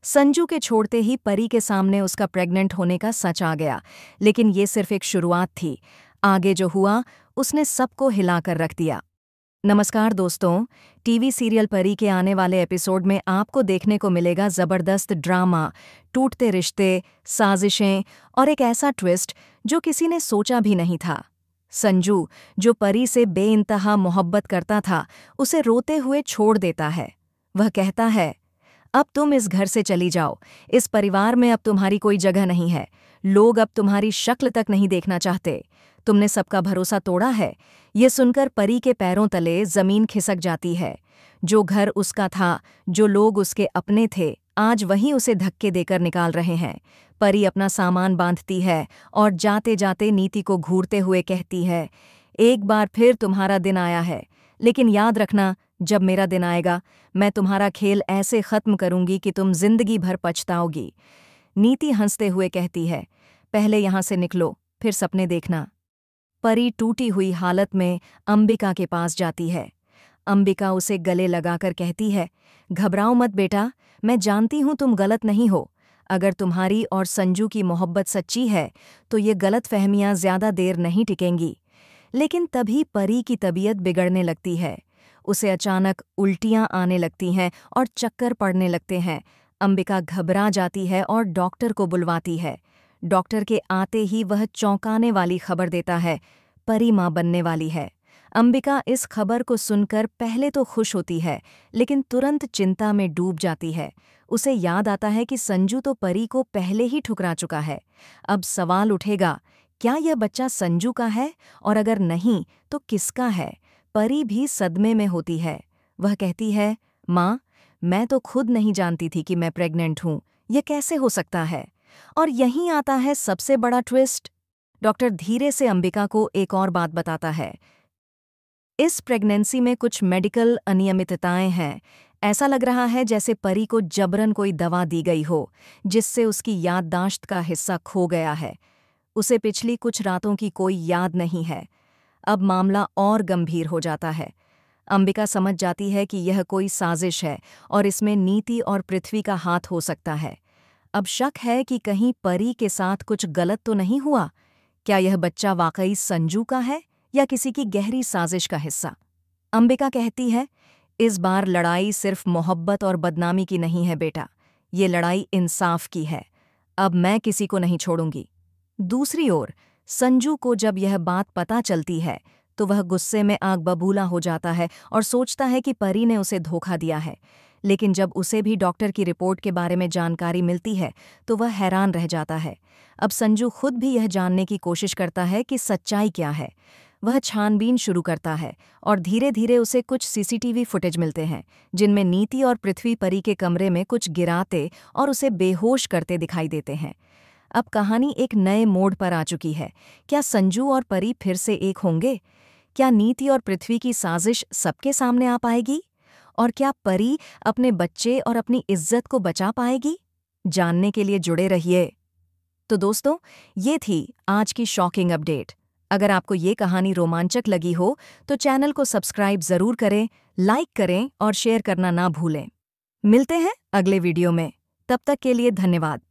संजू के छोड़ते ही परी के सामने उसका प्रेग्नेंट होने का सच आ गया, लेकिन ये सिर्फ एक शुरुआत थी। आगे जो हुआ उसने सबको हिलाकर रख दिया। नमस्कार दोस्तों, टीवी सीरियल परी के आने वाले एपिसोड में आपको देखने को मिलेगा जबरदस्त ड्रामा, टूटते रिश्ते, साजिशें और एक ऐसा ट्विस्ट जो किसी ने सोचा भी नहीं था। संजू, जो परी से बेइंतहा मोहब्बत करता था, उसे रोते हुए छोड़ देता है। वह कहता है, अब तुम इस घर से चली जाओ, इस परिवार में अब तुम्हारी कोई जगह नहीं है, लोग अब तुम्हारी शक्ल तक नहीं देखना चाहते, तुमने सबका भरोसा तोड़ा है। ये सुनकर परी के पैरों तले जमीन खिसक जाती है। जो घर उसका था, जो लोग उसके अपने थे, आज वहीं उसे धक्के देकर निकाल रहे हैं। परी अपना सामान बांधती है और जाते जाते नीति को घूरते हुए कहती है, एक बार फिर तुम्हारा दिन आया है, लेकिन याद रखना, जब मेरा दिन आएगा मैं तुम्हारा खेल ऐसे खत्म करूंगी कि तुम जिंदगी भर पछताओगी। नीति हंसते हुए कहती है, पहले यहां से निकलो, फिर सपने देखना। परी टूटी हुई हालत में अंबिका के पास जाती है। अंबिका उसे गले लगाकर कहती है, घबराओ मत बेटा, मैं जानती हूं तुम गलत नहीं हो। अगर तुम्हारी और संजू की मोहब्बत सच्ची है तो ये गलतफहमियां ज्यादा देर नहीं टिकेंगी। लेकिन तभी परी की तबीयत बिगड़ने लगती है। उसे अचानक उल्टियां आने लगती हैं और चक्कर पड़ने लगते हैं। अंबिका घबरा जाती है और डॉक्टर को बुलवाती है। डॉक्टर के आते ही वह चौंकाने वाली खबर देता है, परी मां बनने वाली है। अंबिका इस खबर को सुनकर पहले तो खुश होती है, लेकिन तुरंत चिंता में डूब जाती है। उसे याद आता है कि संजू तो परी को पहले ही ठुकरा चुका है। अब सवाल उठेगा, क्या यह बच्चा संजू का है, और अगर नहीं तो किसका है? परी भी सदमे में होती है। वह कहती है, माँ, मैं तो खुद नहीं जानती थी कि मैं प्रेग्नेंट हूँ, यह कैसे हो सकता है? और यहीं आता है सबसे बड़ा ट्विस्ट। डॉक्टर धीरे से अंबिका को एक और बात बताता है, इस प्रेगनेंसी में कुछ मेडिकल अनियमितताएं हैं। ऐसा लग रहा है जैसे परी को जबरन कोई दवा दी गई हो, जिससे उसकी याददाश्त का हिस्सा खो गया है। उसे पिछली कुछ रातों की कोई याद नहीं है। अब मामला और गंभीर हो जाता है। अंबिका समझ जाती है कि यह कोई साजिश है और इसमें नीति और पृथ्वी का हाथ हो सकता है। अब शक है कि कहीं परी के साथ कुछ गलत तो नहीं हुआ। क्या यह बच्चा वाकई संजू का है या किसी की गहरी साजिश का हिस्सा? अंबिका कहती है, इस बार लड़ाई सिर्फ मोहब्बत और बदनामी की नहीं है बेटा, ये लड़ाई इंसाफ की है। अब मैं किसी को नहीं छोड़ूंगी। दूसरी ओर संजू को जब यह बात पता चलती है तो वह गुस्से में आग बबूला हो जाता है और सोचता है कि परी ने उसे धोखा दिया है। लेकिन जब उसे भी डॉक्टर की रिपोर्ट के बारे में जानकारी मिलती है तो वह हैरान रह जाता है। अब संजू खुद भी यह जानने की कोशिश करता है कि सच्चाई क्या है। वह छानबीन शुरू करता है और धीरे धीरे उसे कुछ सीसीटीवी फुटेज मिलते हैं, जिनमें नीति और पृथ्वी परी के कमरे में कुछ गिराते और उसे बेहोश करते दिखाई देते हैं। अब कहानी एक नए मोड़ पर आ चुकी है। क्या संजू और परी फिर से एक होंगे? क्या नीति और पृथ्वी की साजिश सबके सामने आ पाएगी? और क्या परी अपने बच्चे और अपनी इज्जत को बचा पाएगी? जानने के लिए जुड़े रहिए। तो दोस्तों, ये थी आज की शॉकिंग अपडेट। अगर आपको ये कहानी रोमांचक लगी हो तो चैनल को सब्सक्राइब जरूर करें, लाइक करें और शेयर करना ना भूलें। मिलते हैं अगले वीडियो में। तब तक के लिए धन्यवाद।